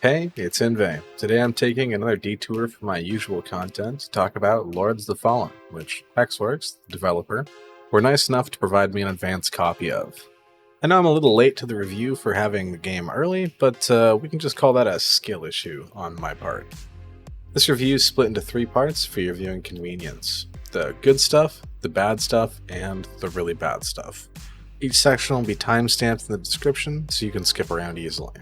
Hey, it's Inve. Today I'm taking another detour from my usual content to talk about Lords of the Fallen, which Hexworks, the developer, were nice enough to provide me an advance copy of. I know I'm a little late to the review for having the game early, but we can just call that a skill issue on my part. This review is split into 3 parts for your viewing convenience: the good stuff, the bad stuff, and the really bad stuff. Each section will be timestamped in the description so you can skip around easily.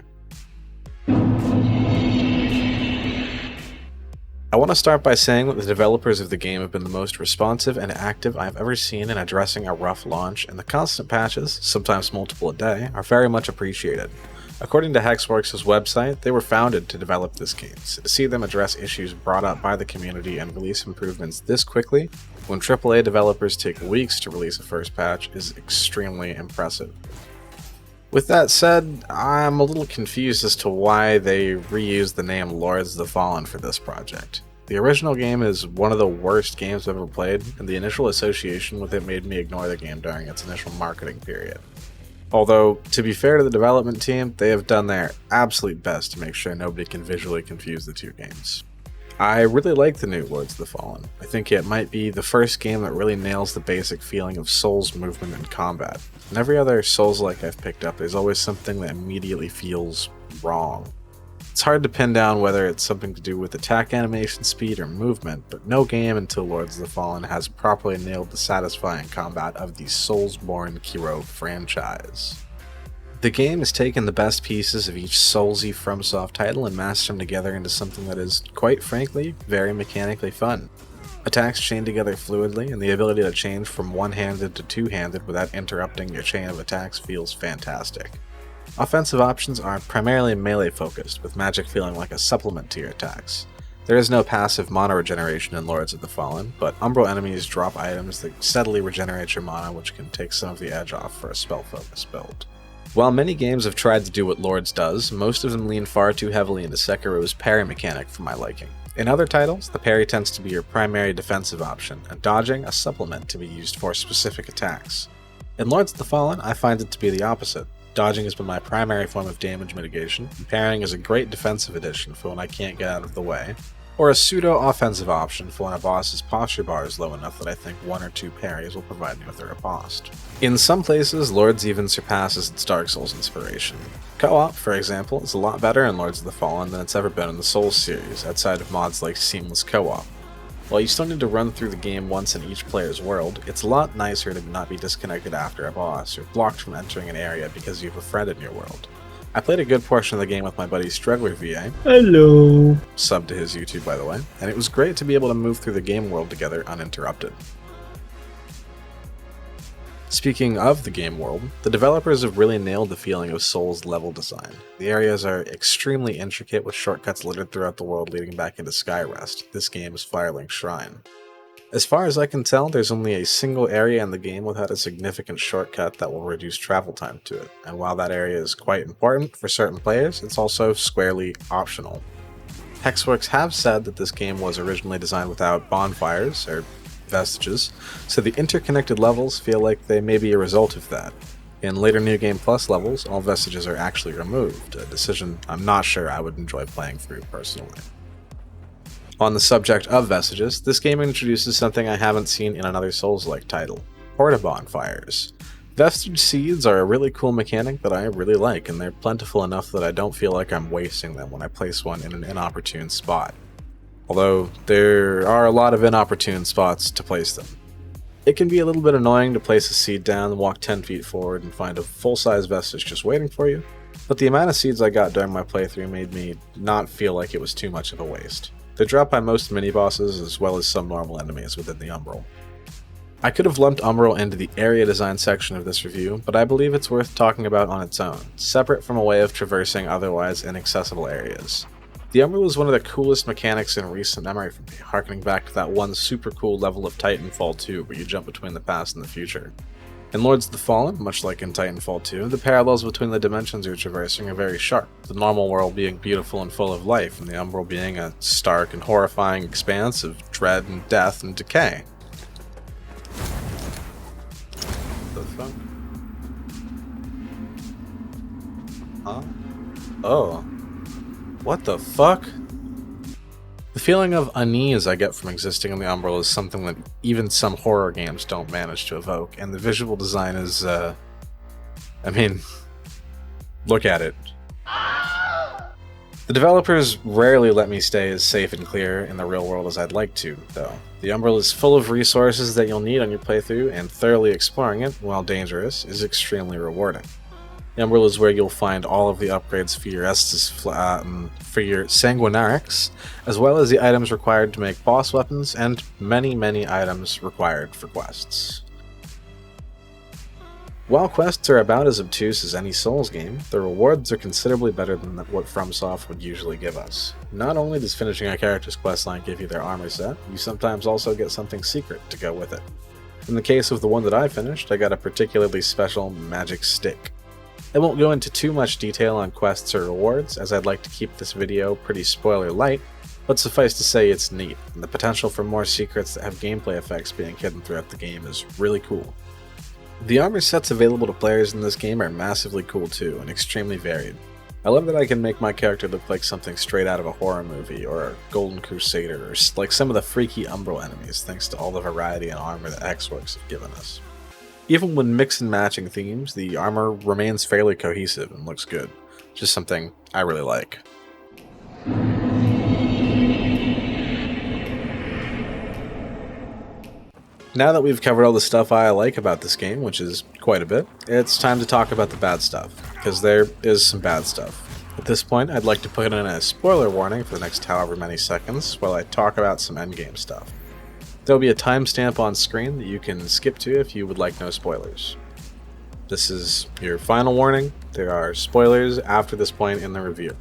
I want to start by saying that the developers of the game have been the most responsive and active I've ever seen in addressing a rough launch, and the constant patches, sometimes multiple a day, are very much appreciated. According to Hexworks' website, they were founded to develop this game, so to see them address issues brought up by the community and release improvements this quickly, when AAA developers take weeks to release a first patch, is extremely impressive. With that said, I'm a little confused as to why they reused the name Lords of the Fallen for this project. The original game is one of the worst games I've ever played, and the initial association with it made me ignore the game during its initial marketing period. Although, to be fair to the development team, they have done their absolute best to make sure nobody can visually confuse the two games. I really like the new Lords of the Fallen. I think it might be the first game that really nails the basic feeling of Souls movement and combat. In every other Souls-like I've picked up, there's always something that immediately feels wrong. It's hard to pin down whether it's something to do with attack animation speed or movement, but no game until Lords of the Fallen has properly nailed the satisfying combat of the Soulsborne Kiro franchise. The game has taken the best pieces of each Soulsy FromSoft title and mashed them together into something that is, quite frankly, very mechanically fun. Attacks chain together fluidly, and the ability to change from one-handed to two-handed without interrupting your chain of attacks feels fantastic. Offensive options are primarily melee-focused, with magic feeling like a supplement to your attacks. There is no passive mana regeneration in Lords of the Fallen, but Umbral enemies drop items that steadily regenerate your mana, which can take some of the edge off for a spell-focused build. While many games have tried to do what Lords does, most of them lean far too heavily into Sekiro's parry mechanic for my liking. In other titles, the parry tends to be your primary defensive option, and dodging a supplement to be used for specific attacks. In Lords of the Fallen, I find it to be the opposite. Dodging has been my primary form of damage mitigation, and parrying is a great defensive addition for when I can't get out of the way, or a pseudo-offensive option for when a boss's posture bar is low enough that I think 1 or 2 parries will provide me with a riposte. In some places, Lords even surpasses its Dark Souls inspiration. Co-op, for example, is a lot better in Lords of the Fallen than it's ever been in the Souls series, outside of mods like Seamless Co-op. While you still need to run through the game once in each player's world, it's a lot nicer to not be disconnected after a boss, or blocked from entering an area because you have a friend in your world. I played a good portion of the game with my buddy Struggler VA. Hello! Sub to his YouTube, by the way, and it was great to be able to move through the game world together uninterrupted. Speaking of the game world, the developers have really nailed the feeling of Souls level design. The areas are extremely intricate with shortcuts littered throughout the world leading back into Skyrest, this game's Firelink Shrine. As far as I can tell, there's only a single area in the game without a significant shortcut that will reduce travel time to it, and while that area is quite important for certain players, it's also squarely optional. Hexworks have said that this game was originally designed without bonfires, or vestiges, so the interconnected levels feel like they may be a result of that. In later New Game Plus levels, all vestiges are actually removed, a decision I'm not sure I would enjoy playing through personally. On the subject of vestiges, this game introduces something I haven't seen in another Souls-like title: porta-bonfires. Vestige seeds are a really cool mechanic that I really like, and they're plentiful enough that I don't feel like I'm wasting them when I place one in an inopportune spot. Although, there are a lot of inopportune spots to place them. It can be a little bit annoying to place a seed down, walk 10 feet forward, and find a full-size vestige just waiting for you, but the amount of seeds I got during my playthrough made me not feel like it was too much of a waste. They drop by most mini-bosses as well as some normal enemies within the Umbral. I could have lumped Umbral into the area design section of this review, but I believe it's worth talking about on its own, separate from a way of traversing otherwise inaccessible areas. The Umbral is one of the coolest mechanics in recent memory for me, harkening back to that one super cool level of Titanfall 2 where you jump between the past and the future. In Lords of the Fallen, much like in Titanfall 2, the parallels between the dimensions you're traversing are very sharp, the normal world being beautiful and full of life, and the Umbral being a stark and horrifying expanse of dread and death and decay. The fuck? Huh? Oh. What the fuck? The feeling of unease I get from existing in the Umbral is something that even some horror games don't manage to evoke, and the visual design is, I mean, look at it. The developers rarely let me stay as safe and clear in the real world as I'd like to, though. The Umbral is full of resources that you'll need on your playthrough, and thoroughly exploring it, while dangerous, is extremely rewarding. The Umbral is where you'll find all of the upgrades for your for your Sanguinarics, as well as the items required to make boss weapons, and many, many items required for quests. While quests are about as obtuse as any Souls game, the rewards are considerably better than what FromSoft would usually give us. Not only does finishing a character's questline give you their armor set, you sometimes also get something secret to go with it. In the case of the one that I finished, I got a particularly special magic stick. I won't go into too much detail on quests or rewards, as I'd like to keep this video pretty spoiler light, but suffice to say it's neat, and the potential for more secrets that have gameplay effects being hidden throughout the game is really cool. The armor sets available to players in this game are massively cool too, and extremely varied. I love that I can make my character look like something straight out of a horror movie, or a Golden Crusader, or like some of the freaky Umbral enemies, thanks to all the variety and armor that Hexworks have given us. Even when mix and matching themes, the armor remains fairly cohesive and looks good, just something I really like. Now that we've covered all the stuff I like about this game, which is quite a bit, it's time to talk about the bad stuff, because there is some bad stuff. At this point, I'd like to put in a spoiler warning for the next however many seconds while I talk about some endgame stuff. There will be a timestamp on screen that you can skip to if you would like no spoilers. This is your final warning. There are spoilers after this point in the review.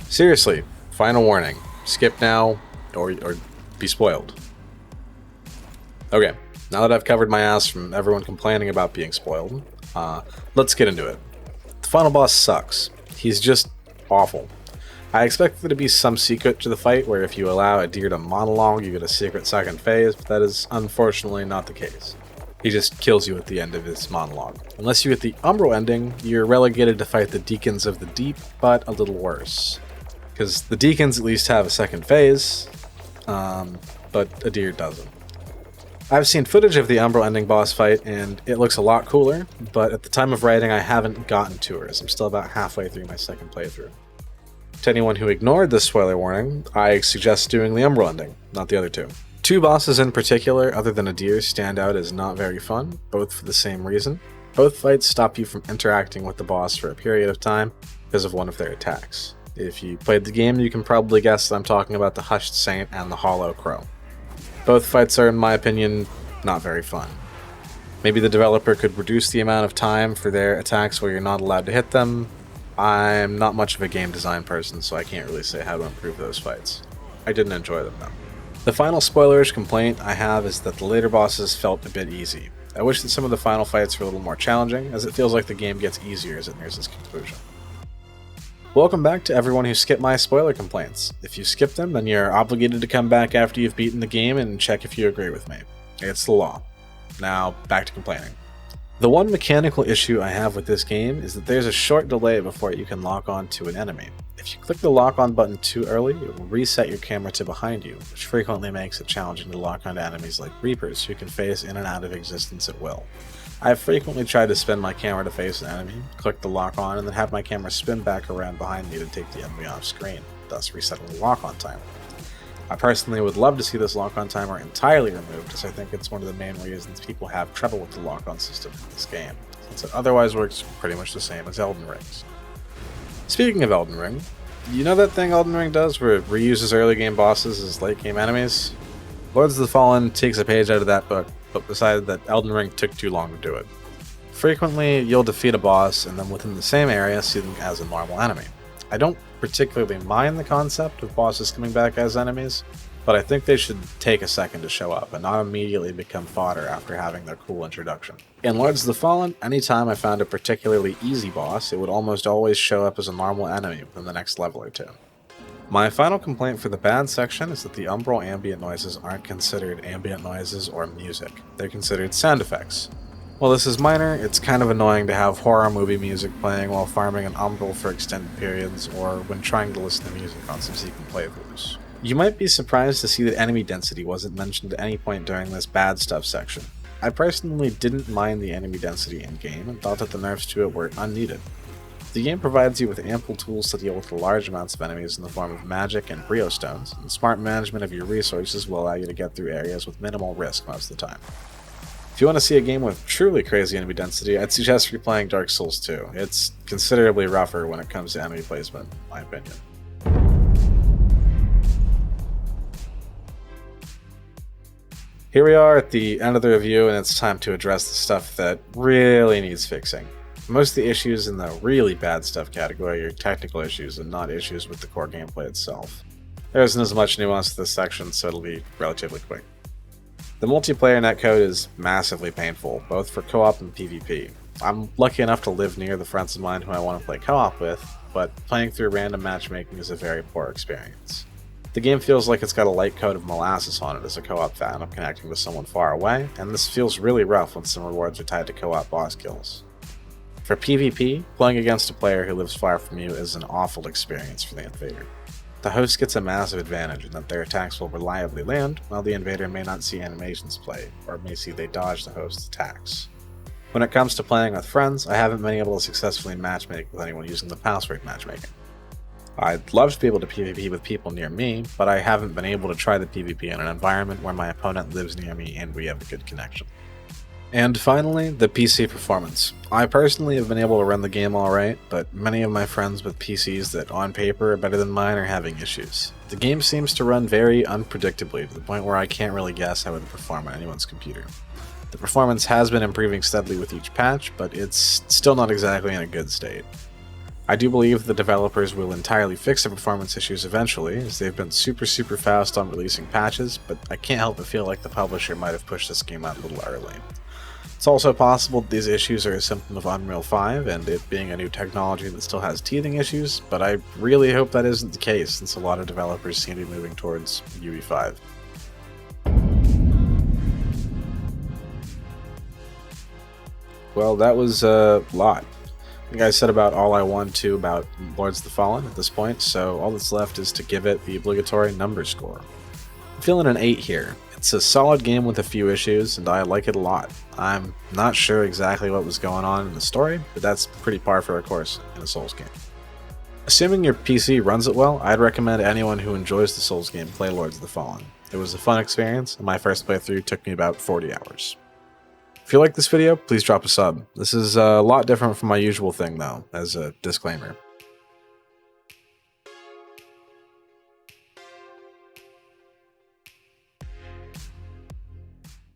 Seriously, final warning. Skip now or be spoiled. Okay, now that I've covered my ass from everyone complaining about being spoiled, let's get into it. The final boss sucks. He's just awful. I expect there to be some secret to the fight where if you allow a deer to monologue, you get a secret second phase, but that is unfortunately not the case. He just kills you at the end of his monologue. Unless you get the Umbral ending, you're relegated to fight the Deacons of the Deep, but a little worse. Because the Deacons at least have a second phase, but a deer doesn't. I've seen footage of the Umbral ending boss fight, and it looks a lot cooler, but at the time of writing I haven't gotten to her, as I'm still about halfway through my second playthrough. To anyone who ignored this spoiler warning, I suggest doing the Umbral ending, not the other two. Two bosses in particular, other than a deer, stand out as not very fun, both for the same reason. Both fights stop you from interacting with the boss for a period of time because of one of their attacks. If you played the game, you can probably guess that I'm talking about the Hushed Saint and the Hollow Crow. Both fights are, in my opinion, not very fun. Maybe the developer could reduce the amount of time for their attacks where you're not allowed to hit them. I'm not much of a game design person, so I can't really say how to improve those fights. I didn't enjoy them though. The final spoilerish complaint I have is that the later bosses felt a bit easy. I wish that some of the final fights were a little more challenging, as it feels like the game gets easier as it nears its conclusion. Welcome back to everyone who skipped my spoiler complaints. If you skip them, then you're obligated to come back after you've beaten the game and check if you agree with me. It's the law. Now, back to complaining. The one mechanical issue I have with this game is that there's a short delay before you can lock on to an enemy. If you click the lock on button too early, it will reset your camera to behind you, which frequently makes it challenging to lock onto enemies like Reapers, who can phase in and out of existence at will. I've frequently tried to spin my camera to face an enemy, click the lock on, and then have my camera spin back around behind me to take the enemy off screen, thus resetting the lock on timer. I personally would love to see this lock on timer entirely removed, as I think it's one of the main reasons people have trouble with the lock on system in this game, since it otherwise works pretty much the same as Elden Ring's. Speaking of Elden Ring, you know that thing Elden Ring does where it reuses early game bosses as late game enemies? Lords of the Fallen takes a page out of that book, but decided that Elden Ring took too long to do it. Frequently, you'll defeat a boss and then within the same area see them as a normal enemy. I don't particularly mind the concept of bosses coming back as enemies, but I think they should take a second to show up and not immediately become fodder after having their cool introduction. In Lords of the Fallen, anytime I found a particularly easy boss, it would almost always show up as a normal enemy within the next level or two. My final complaint for the bad section is that the Umbral ambient noises aren't considered ambient noises or music. They're considered sound effects. While this is minor, it's kind of annoying to have horror movie music playing while farming an umbral for extended periods, or when trying to listen to music on subsequent playthroughs. You might be surprised to see that enemy density wasn't mentioned at any point during this bad stuff section. I personally didn't mind the enemy density in-game and thought that the nerfs to it were unneeded. The game provides you with ample tools to deal with large amounts of enemies in the form of magic and brio stones, and smart management of your resources will allow you to get through areas with minimal risk most of the time. If you want to see a game with truly crazy enemy density, I'd suggest replaying Dark Souls 2. It's considerably rougher when it comes to enemy placement, in my opinion. Here we are at the end of the review, and it's time to address the stuff that really needs fixing. Most of the issues in the really bad stuff category are technical issues and not issues with the core gameplay itself. There isn't as much nuance to this section, so it'll be relatively quick. The multiplayer netcode is massively painful, both for co-op and PvP. I'm lucky enough to live near the friends of mine who I want to play co-op with, but playing through random matchmaking is a very poor experience. The game feels like it's got a light coat of molasses on it as a co-op fan of connecting with someone far away, and this feels really rough when some rewards are tied to co-op boss kills. For PvP, playing against a player who lives far from you is an awful experience for the invader. The host gets a massive advantage in that their attacks will reliably land, while the invader may not see animations play, or may see they dodge the host's attacks. When it comes to playing with friends, I haven't been able to successfully matchmake with anyone using the password matchmaking. I'd love to be able to PvP with people near me, but I haven't been able to try the PvP in an environment where my opponent lives near me and we have a good connection. And finally, the PC performance. I personally have been able to run the game alright, but many of my friends with PCs that on paper are better than mine are having issues. The game seems to run very unpredictably to the point where I can't really guess how it would perform on anyone's computer. The performance has been improving steadily with each patch, but it's still not exactly in a good state. I do believe the developers will entirely fix the performance issues eventually, as they've been super fast on releasing patches, but I can't help but feel like the publisher might have pushed this game out a little early. It's also possible that these issues are a symptom of Unreal 5 and it being a new technology that still has teething issues, but I really hope that isn't the case since a lot of developers seem to be moving towards UE5. Well, that was a lot. I think I said about all I wanted to about Lords of the Fallen at this point, so all that's left is to give it the obligatory number score. I'm feeling an 8 here. It's a solid game with a few issues, and I like it a lot. I'm not sure exactly what was going on in the story, but that's pretty par for the course in a Souls game. Assuming your PC runs it well, I'd recommend anyone who enjoys the Souls game play Lords of the Fallen. It was a fun experience, and my first playthrough took me about 40 hours. If you like this video, please drop a sub. This is a lot different from my usual thing though, as a disclaimer.